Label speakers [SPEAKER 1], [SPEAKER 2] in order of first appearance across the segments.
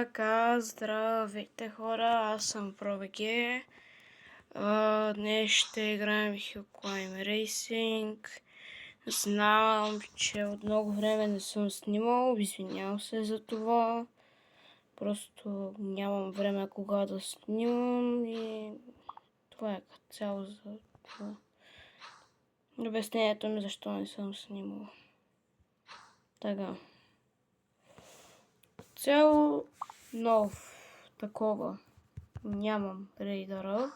[SPEAKER 1] Така, здравейте хора, аз съм ProVG. Днес ще играем Hill Climb Racing. Знам, че от много време не съм снимал, извинявам се за това. Просто нямам време кога да снимам и това е като цяло за това. Обяснението ми защо не съм снимал. Така. Цяло нов такова. Нямам рейдъра.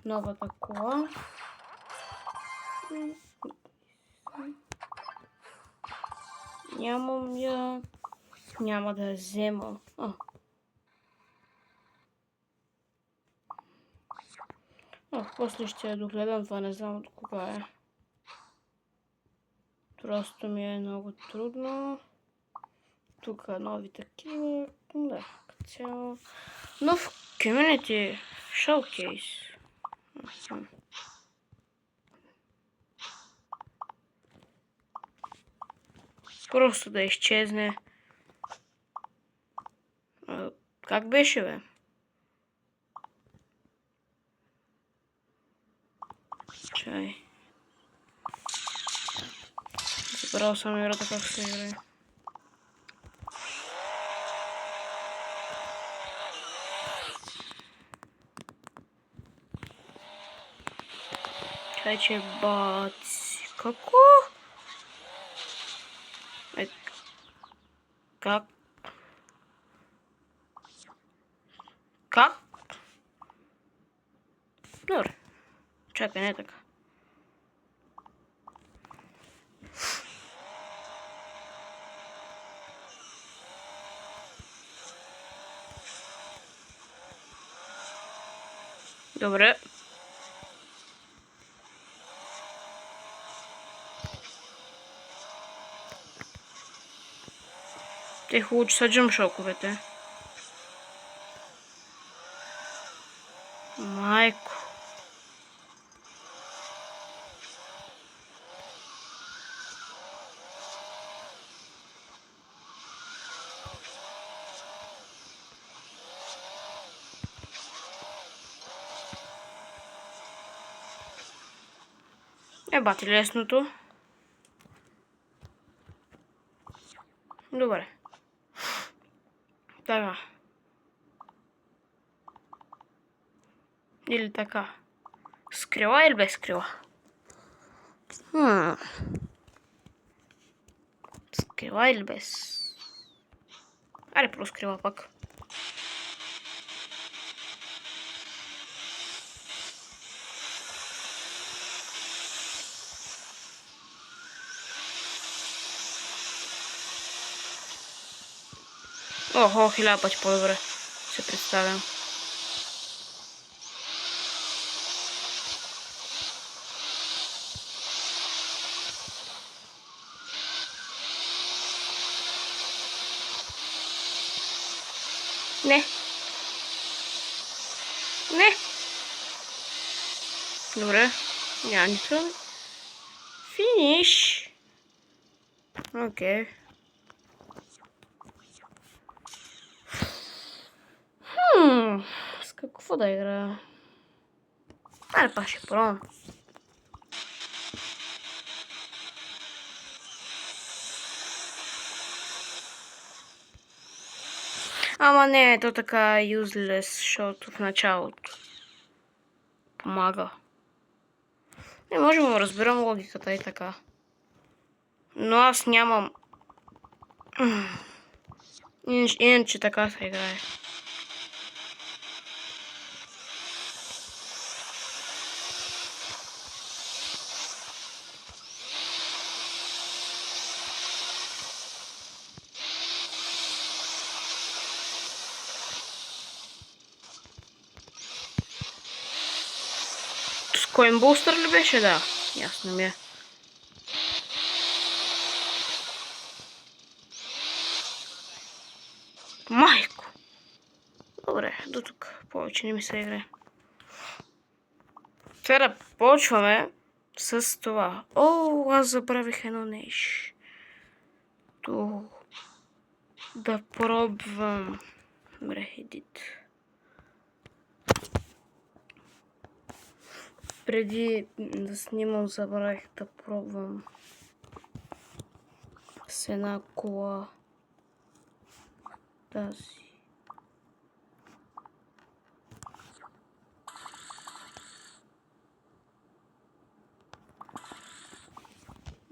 [SPEAKER 1] Новата кола. Нямам я. Няма да я взема. После ще я догледам, това не знам от кога е. Просто ми е много трудно. Тук нови такива. Да, като цяло. Нов Community Showcase. Просто да изчезне. Как беше, бе? Чай. Забрал съм играта как се играе. Чай, че баци. Како? Как? Как? Добре. Чакай, не така. Добре. Те хубаво, че са джъмшоковете. Майко. Бати лесното. Добре. Така. Или така. С крила или без крила? С крила или без? Аре, просто крила пак. Охо, 1000 пъти по-добре се представям. Не. Не. Добре. Няма нищо. Финиш. Окей. С какво да играя? Аре, па ще пробвам. Ама не, е то така useless, защото в началото помага. Не можем да разберем логиката и така. Но аз нямам... Иначе така се играе. С Coinbooster ли беше? Да. Ясно ми е. Майко! Добре, до тук. Повече не ми се играе. Сега да почваме с това. О, аз забравих едно нещо. Да пробвам Добре, едит. Преди да снимам, забравих да пробвам с една кола. Тази.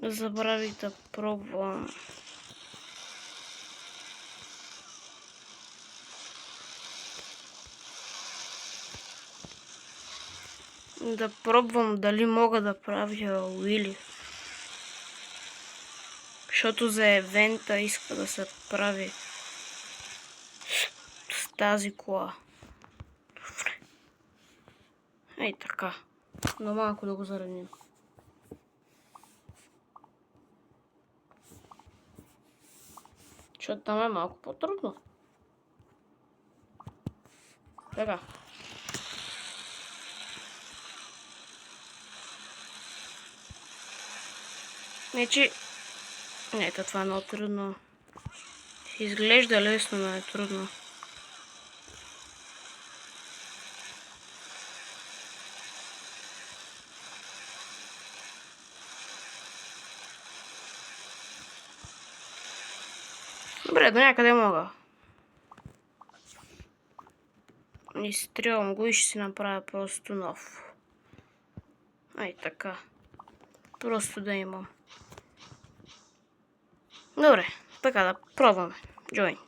[SPEAKER 1] Забравих да пробвам дали мога да правя уили. Защото за евента иска да се прави с тази кола. Ей така. Но малко да го заредим. Защото там е малко по-трудно. Така. Значи... Не, това е много трудно. Изглежда лесно, но е трудно. Добре, до някъде мога. Изстрелвам го и ще си направя просто нов. Ай така. Просто да имам. Добре, така да пробваме. Join.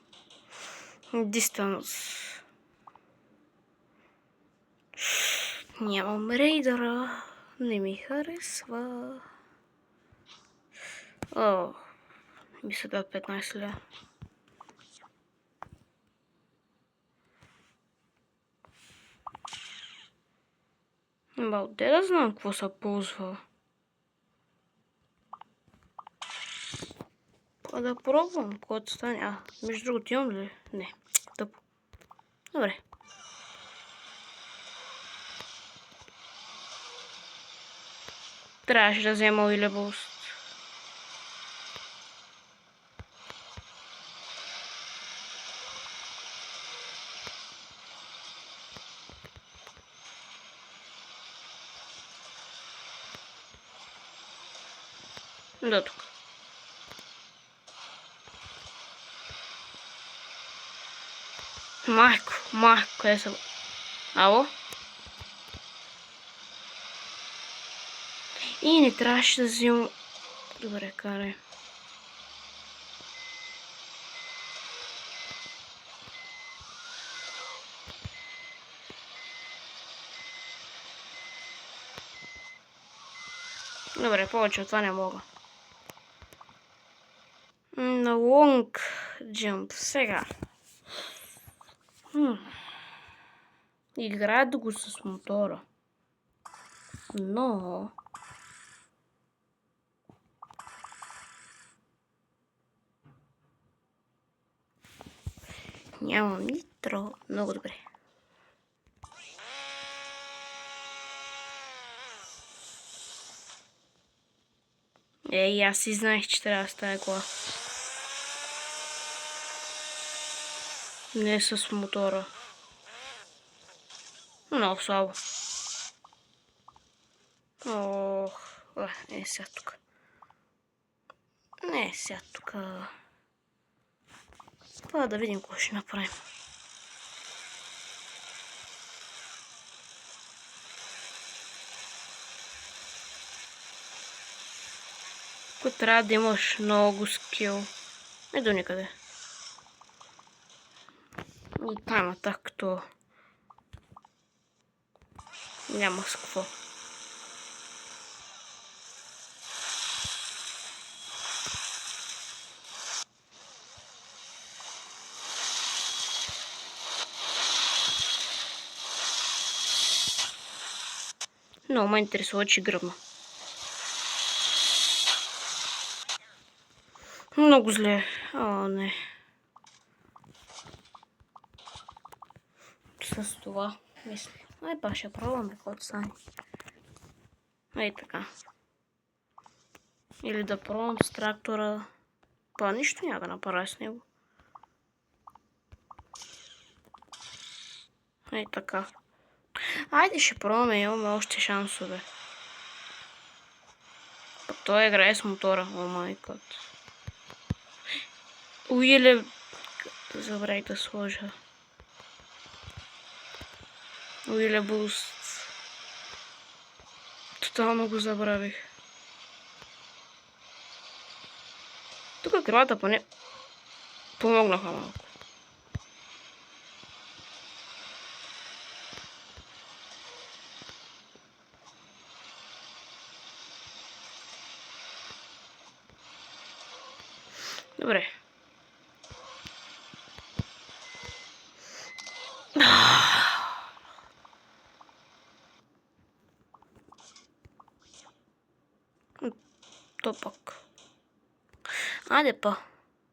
[SPEAKER 1] Distance. Нямам рейдъра. Не ми харесва. О, ми се дадат 15 ля. Ба, отде да знам какво се ползва. Да пробвам, когато стане. Между другото имам ли? Не, тъпо. Добре. Трябваше да взема Уиле Буст. Да, тук. Майко, къде са? Ало? И не трябваше да взимам... Добре, карай. Добре, повече от това не мога. На лонг джамп сега. Играят го с мотора. Но... Нямам нитро. Много добре. Ей, аз си знаех, че трябва да стане кола. Не с мотора. Много слабо. Ох, не сега тук. Не сега тук. Това да видим какво ще направим. Тук трябва да имаш много скил. Не до никъде. И там атак, като няма с какво. Но ме интересува, че гръбна. Много зле. О, не. С това мисля. Ай, па ще пробваме какво стане. Ей така. Или да пробвам с трактора. Па нищо няма да направя с него. Ей така. Айде ще пробваме, имаме още шансове. Пък той играе с мотора, о май гот. Уиле... Забравих да сложа. Уиле буст. Тотално го забравих. Тук крилата поне помогнаха малко. Добре. То пак. Айде па.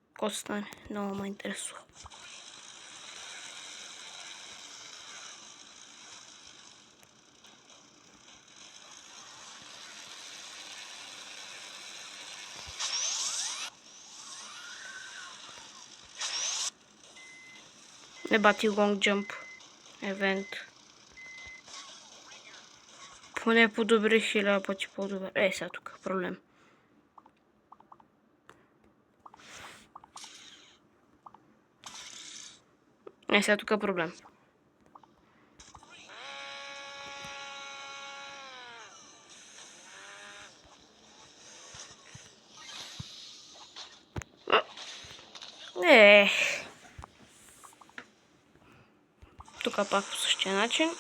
[SPEAKER 1] Какво стане? Много ме интересува. Не бати лонг джамп. Евент. Поне подобри 1000 пъти по-добре. Сега тук проблем. Сега тук проблем. Тук пак по същия начин.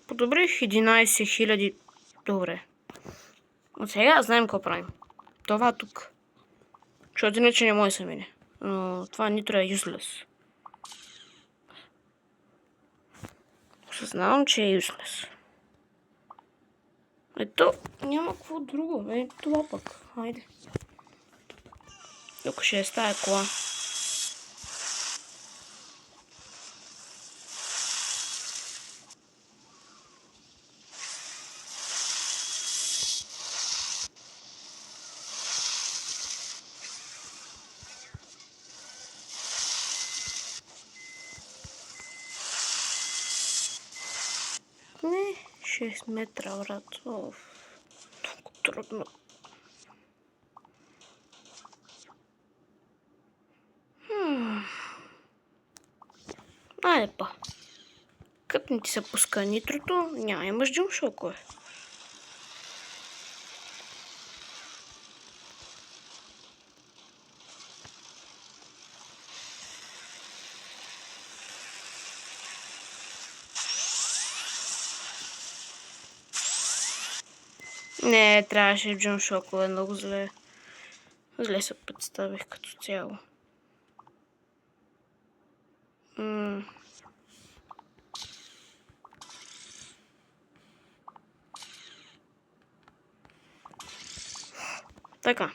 [SPEAKER 1] Подобрих 11 000. Добре. От сега знаем какво правим. Това тук. Защото иначе не може да се мине. Но това нитро е useless. Съзнавам, че е useless. Ето, няма какво друго. Това пък. Хайде. Тук ще е стая кола. Не, 6 метра, брат. Много трудно. Айде па. Като не ти се пуска нитрото, няма имаш джум шокове. Не, трябваше джум шокове, много зле. Зле се представих като цяло. Така.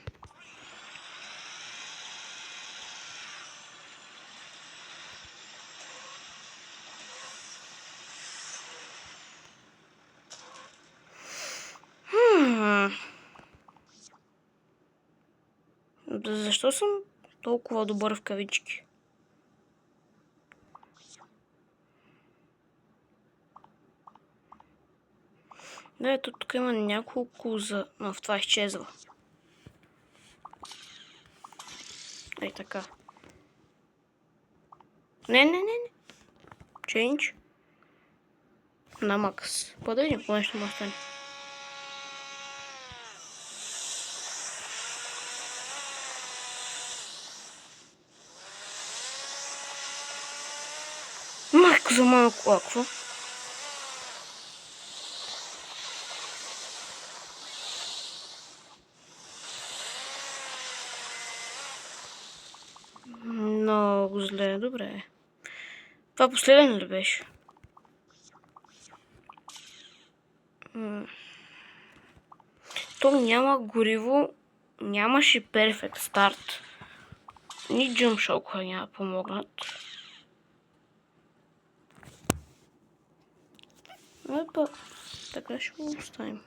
[SPEAKER 1] Защо съм толкова добър в кавички? Да, ето тук има няколко за... Но в това изчезва. Ей така. Не. Change. На макс. Подойдем, какво ще му остане. Майко за моя кола, какво? Много зле, добре. Това последен ли беше? То няма гориво, нямаше перфект старт. Ни джумшока няма помогнат. Опа, така ще го оставим.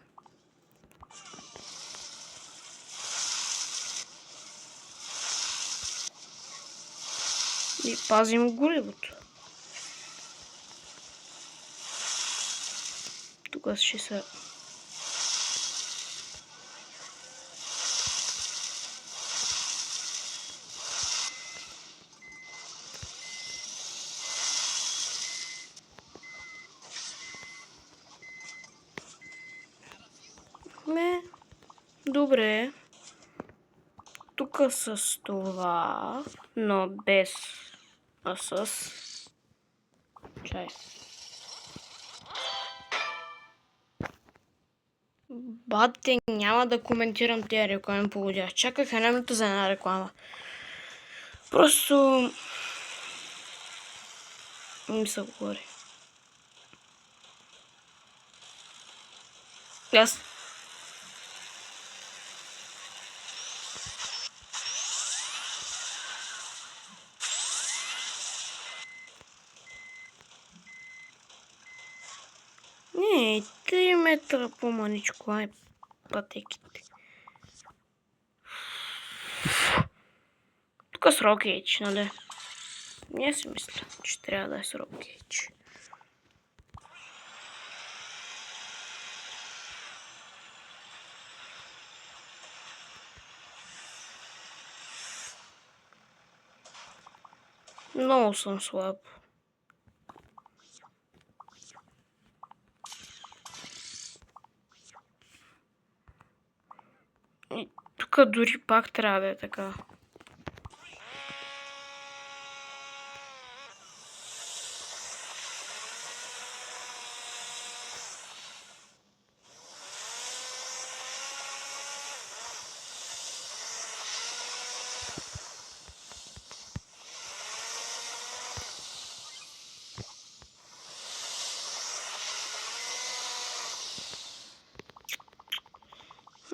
[SPEAKER 1] И пазим горивото. Тук ще се... Добре. Тук с това, но без с... Чай. Бате, няма да коментирам тези реклами по година. Чаках една минута за една реклама. Просто... ми се говори. Аз... Не, 3 метра по-маничко, ай пътеките. Тук с Рокейдж, нали? Не си мисля, че трябва да е с Рокейдж. Много съм слаб. И тук дори пак трябва да е така.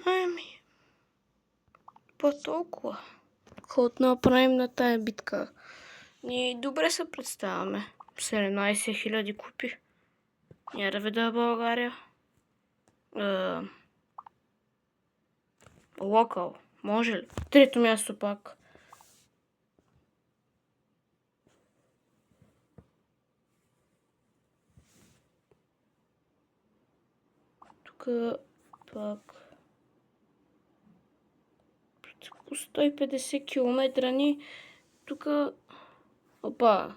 [SPEAKER 1] Ами, по-толкова. Какво да направим на тая битка? Ние добре се представяме. 17 000 купи. Няма да видя България. Локал. Може ли? Трето място пак. Тук пак. По 150 км ни. Тук... Опа.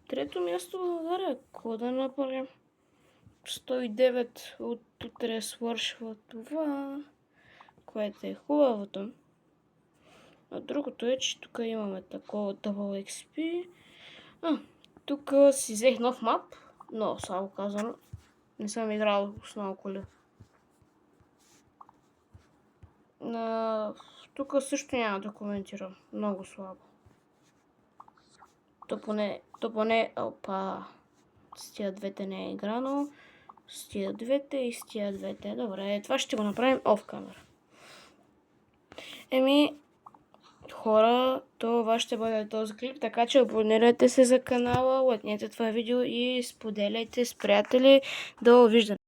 [SPEAKER 1] Трето място България. Какво да направим? 109 от утре свършва това, което е хубавото. А другото е, че тук имаме такова Double XP. Тук си взех нов мап, но само казано. Не съм играл с много коли. Тук също няма да коментирам. Много слабо. То поне, опа, с тия двете не е играно. С тия двете и с тия двете. Добре, това ще го направим оф камера. Хора, това ще бъде този клип, така че абонирайте се за канала, лайкнете това видео и споделяйте с приятели. До виждане!